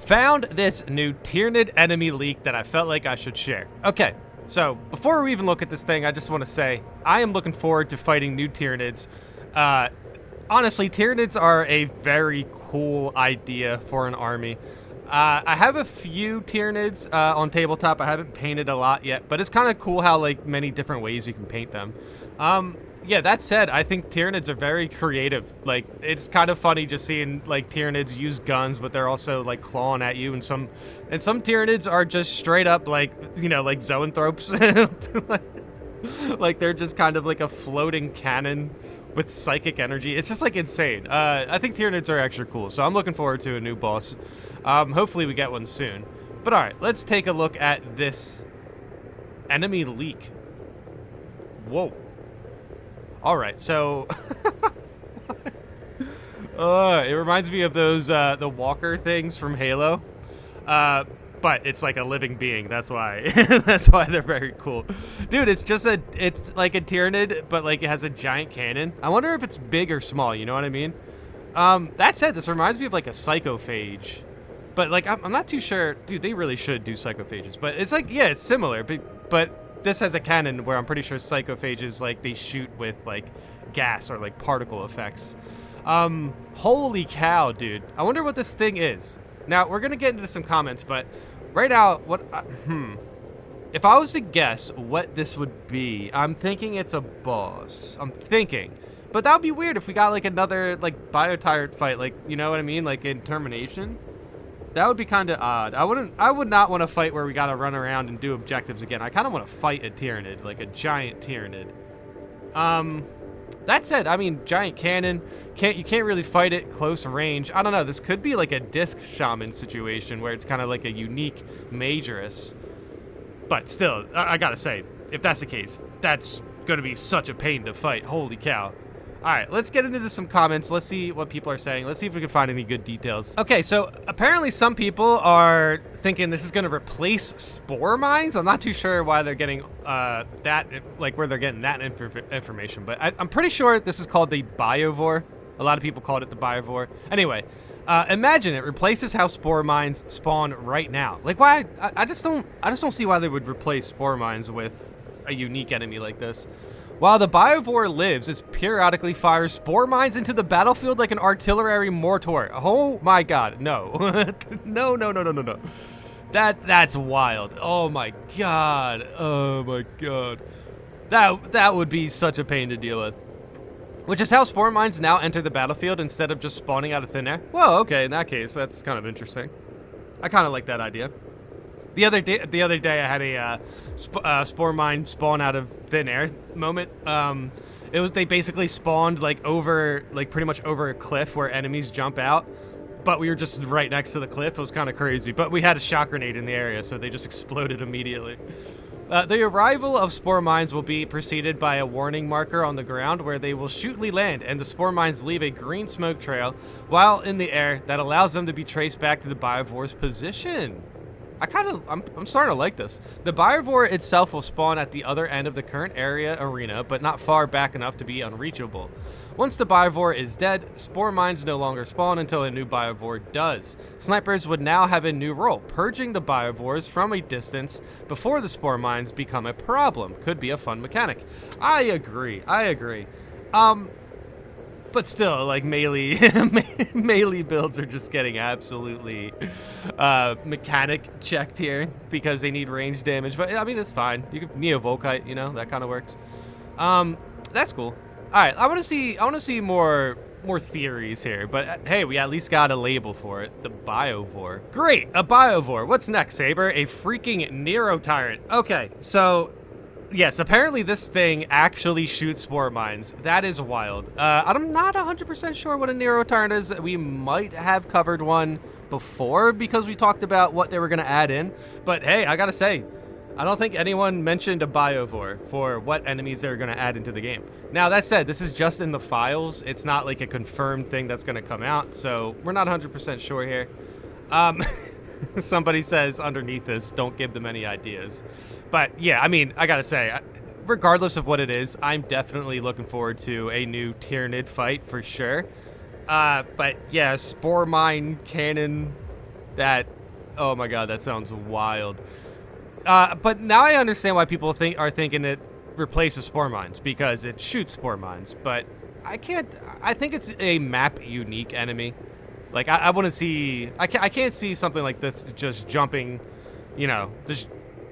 Found this new Tyrannid enemy leak that I felt like I should share. Okay, so before we even look at this thing, I just want to say I am looking forward to fighting new Tyrannids. Honestly, Tyranids are a very cool idea for an army. I have a few Tyranids on tabletop. I haven't painted a lot yet, but it's kind of cool how like many different ways you can paint them. Yeah, that said, I think Tyranids are very creative. Like, it's kind of funny just seeing like Tyranids use guns, but they're also like clawing at you, and some Tyranids are just straight up like, you know, like zoanthropes. Like they're just kind of like a floating cannon with psychic energy. It's just like insane. I think Tyranids are extra cool, so I'm looking forward to a new boss. Hopefully we get one soon. But all right, let's take a look at this enemy leak. Whoa. All right, so it reminds me of those the walker things from Halo, but it's like a living being. That's why that's why they're very cool, dude. It's like a Tyrannid, but like it has a giant cannon. I wonder if it's big or small. You know what I mean? That said, this reminds me of like a psychophage, but like I'm not too sure, dude. They really should do psychophages, but it's like, yeah, it's similar, but this has a cannon where I'm pretty sure psychophages, like, they shoot with, like, gas or, like, particle effects. Holy cow, dude. I wonder what this thing is. Now, we're gonna get into some comments, but right now, if I was to guess what this would be, I'm thinking it's a boss. I'm thinking. But that would be weird if we got, like, another, like, Biotyrant fight, like, you know what I mean? Like, in Termination. That would be kind of odd. I would not want to fight where we got to run around and do objectives again. I kind of want to fight a Tyrannid, like a giant Tyrannid. That said, I mean, giant cannon, you can't really fight it close range. I don't know. This could be like a disc shaman situation where it's kind of like a unique Majorus. But still, I gotta say, if that's the case, that's gonna be such a pain to fight. Holy cow. All right, let's get into some comments. Let's see what people are saying. Let's see if we can find any good details. Okay, so apparently some people are thinking this is going to replace spore mines. I'm not too sure why they're getting where they're getting that information, but I'm pretty sure this is called the Biovore. A lot of people called it the Biovore. Anyway, imagine it replaces how spore mines spawn right now. Like, why? I just don't see why they would replace spore mines with a unique enemy like this. While the Biovore lives, it periodically fires spore mines into the battlefield like an artillery mortar. Oh my god, no. No. That's wild. Oh my god. Oh my god. That would be such a pain to deal with. Which is how spore mines now enter the battlefield instead of just spawning out of thin air. Well, okay, in that case, that's kind of interesting. I kind of like that idea. The other day, I had a spore mine spawn out of thin air moment. They basically spawned like pretty much over a cliff where enemies jump out, but we were just right next to the cliff. It was kind of crazy, but we had a shock grenade in the area, so they just exploded immediately. The arrival of spore mines will be preceded by a warning marker on the ground where they will shortly land, and the spore mines leave a green smoke trail while in the air that allows them to be traced back to the Biovore's position. I'm starting to like this. The Biovore itself will spawn at the other end of the current arena, but not far back enough to be unreachable. Once the Biovore is dead, spore mines no longer spawn until a new Biovore does. Snipers would now have a new role, purging the Biovores from a distance before the spore mines become a problem. Could be a fun mechanic. I agree. But still, like, melee builds are just getting absolutely mechanic checked here because they need range damage. But I mean, it's fine. You can Neo-Volkite, you know, that kind of works. That's cool. All right, I want to see more theories here. But hey, we at least got a label for it. The Biovore. Great, a Biovore. What's next, Saber? A freaking Neurotyrant. Okay, so yes, apparently this thing actually shoots spore mines. That is wild. I'm not 100% sure what a Neurotyrant is. We might have covered one before because we talked about what they were going to add in. But hey, I gotta say, I don't think anyone mentioned a Biovore for what enemies they're going to add into the game. Now, that said, this is just in the files. It's not like a confirmed thing that's going to come out, so we're not 100% sure here. Somebody says underneath this, don't give them any ideas. But yeah, I mean, I gotta say, regardless of what it is, I'm definitely looking forward to a new Tyrannid fight for sure. But yeah, spore mine cannon, that Oh my god, that sounds wild. But now I understand why people are thinking it replaces spore mines, because it shoots spore mines. But I can't. I think it's a map unique enemy. Like I wouldn't see. I can't see something like this just jumping, just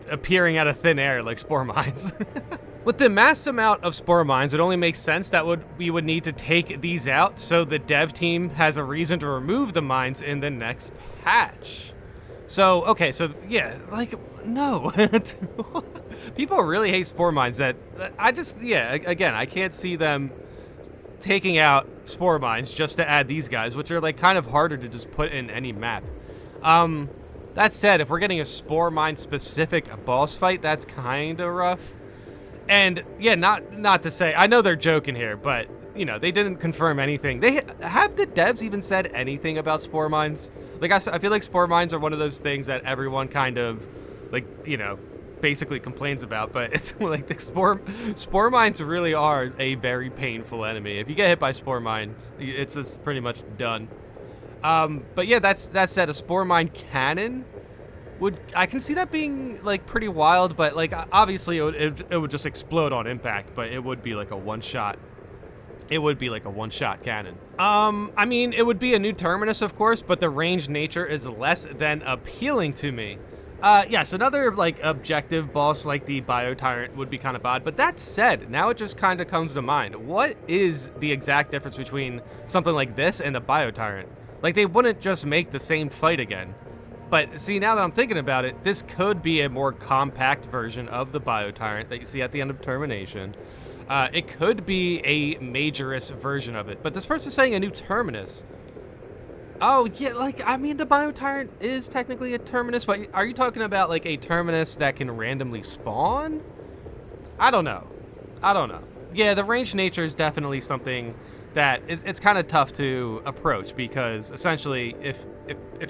appearing out of thin air like spore mines. With the mass amount of spore mines, it only makes sense that we would need to take these out so the dev team has a reason to remove the mines in the next patch. So, okay, so yeah, like, no. People really hate spore mines that again, I can't see them taking out spore mines just to add these guys, which are like kind of harder to just put in any map. That said, if we're getting a spore mine specific boss fight, that's kind of rough. And yeah, not to say, I know they're joking here, but they didn't confirm anything. Have the devs even said anything about spore mines? Like I feel like spore mines are one of those things that everyone kind of basically complains about, but it's like the spore mines really are a very painful enemy. If you get hit by spore mines, it's just pretty much done. But yeah, that said, a spore mine cannon I can see that being like pretty wild, but like obviously it would just explode on impact, but it would be like a one shot. It would be like a one-shot cannon. I mean, it would be a new terminus, of course, but the ranged nature is less than appealing to me. Yes, another like objective boss like the Biotyrant would be kind of odd, but that said, now it just kind of comes to mind. What is the exact difference between something like this and the Biotyrant? Like, they wouldn't just make the same fight again. But see, now that I'm thinking about it, this could be a more compact version of the Biotyrant that you see at the end of Termination. It could be a majorous version of it, but this person's saying a new terminus. Oh, yeah, like, I mean, the Biotyrant is technically a terminus, but are you talking about, like, a terminus that can randomly spawn? I don't know. Yeah, the ranged nature is definitely something that it's kind of tough to approach, because essentially, if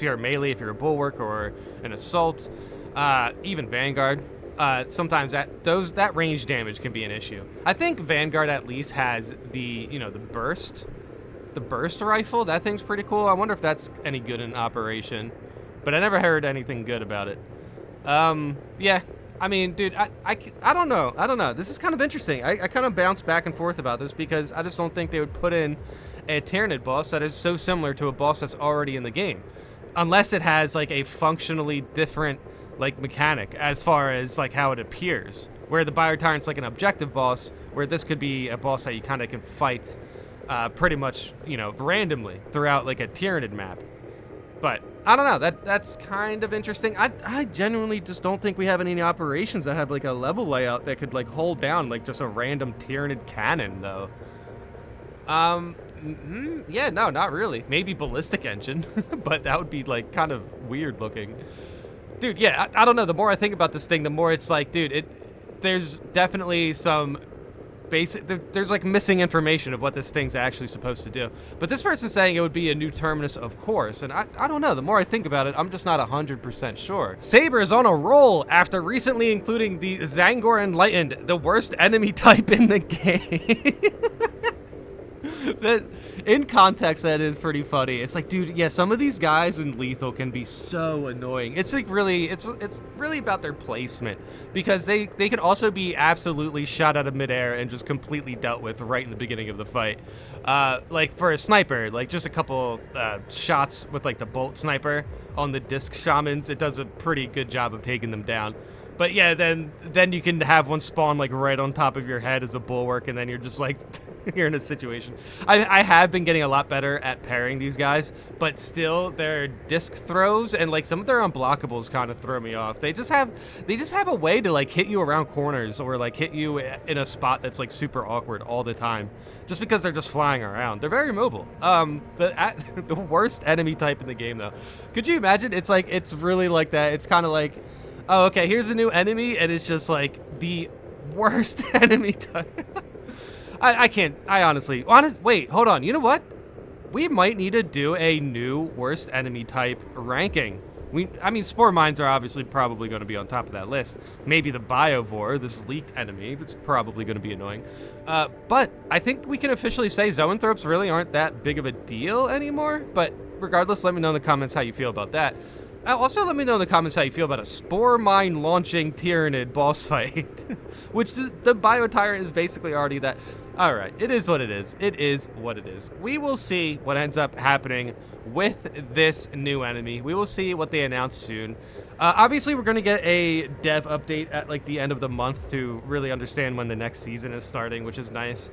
you're a melee, if you're a bulwark or an assault, even Vanguard, sometimes that range damage can be an issue. I think Vanguard at least has the burst rifle. That thing's pretty cool. I wonder if that's any good in operation, but I never heard anything good about it. Yeah, I mean, dude, I don't know. This is kind of interesting. I kind of bounce back and forth about this, because I just don't think they would put in a Tyranid boss that is so similar to a boss that's already in the game, unless it has like a functionally different like mechanic as far as like how it appears, where the Biotyrant's like an objective boss, where this could be a boss that you kind of can fight pretty much randomly throughout like a Tyranid map. But I don't know, that's kind of interesting. I genuinely just don't think we have any operations that have like a level layout that could like hold down like just a random Tyranid cannon though. Yeah, no, not really. Maybe ballistic engine, but that would be like kind of weird looking. Dude, yeah, I don't know. The more I think about this thing, the more it's like, dude, there's definitely some there's like missing information of what this thing's actually supposed to do. But this person's saying it would be a new terminus, of course, and I don't know. The more I think about it, I'm just not 100% sure. Saber is on a roll after recently including the Zangor Enlightened, the worst enemy type in the game. That, in context, that is pretty funny. It's like, dude, yeah, some of these guys in Lethal can be so annoying. It's like really, it's really about their placement, because they can also be absolutely shot out of midair and just completely dealt with right in the beginning of the fight. Like for a sniper, like just a couple shots with like the bolt sniper on the disc shamans, it does a pretty good job of taking them down. But yeah, then you can have one spawn like right on top of your head as a bulwark, and then you're just like you're in a situation. I have been getting a lot better at parrying these guys, but still their disc throws and like some of their unblockables kind of throw me off. They just have a way to like hit you around corners or like hit you in a spot that's like super awkward all the time, just because they're just flying around. They're very mobile. The worst enemy type in the game though. Could you imagine? It's like, it's really like that. It's kind of like, oh, okay, here's a new enemy, and it's just like the worst enemy type. I honestly, wait, hold on. You know what? We might need to do a new worst enemy type ranking. I mean, Spore Mines are obviously probably going to be on top of that list. Maybe the Biovore, this leaked enemy, it's probably going to be annoying. But I think we can officially say Zoanthropes really aren't that big of a deal anymore. But regardless, let me know in the comments how you feel about that. Also, let me know in the comments how you feel about a Spore Mine launching Tyranid boss fight, which the Bio Tyrant is basically already that. All right, it is what it is. It is what it is. We will see what ends up happening with this new enemy. We will see what they announce soon. Obviously, we're going to get a dev update at like the end of the month to really understand when the next season is starting, which is nice.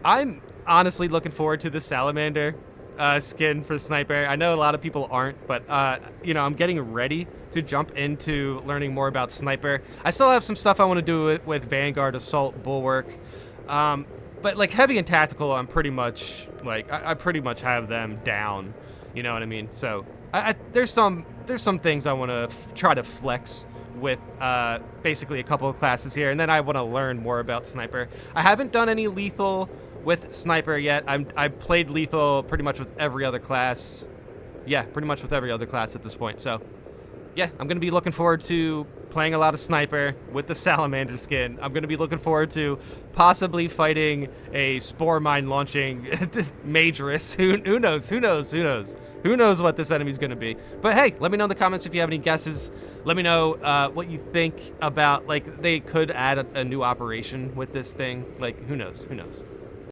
I'm honestly looking forward to the Salamander skin for Sniper. I know a lot of people aren't, but you know, I'm getting ready to jump into learning more about Sniper. I still have some stuff I want to do with Vanguard, Assault, Bulwark. But like Heavy and Tactical, I'm pretty much like I pretty much have them down. You know what I mean? So there's some things I want to try to flex with basically a couple of classes here, and then I want to learn more about Sniper. I haven't done any lethal with Sniper yet. I played lethal pretty much with every other class. Yeah, pretty much with every other class at this point. So yeah, I'm going to be looking forward to playing a lot of Sniper with the Salamander skin. I'm going to be looking forward to possibly fighting a Spore Mine launching Majorus. Who knows? Who knows? Who knows? Who knows what this enemy's going to be? But hey, let me know in the comments if you have any guesses. Let me know what you think about, like, they could add a new operation with this thing. Like, who knows? Who knows?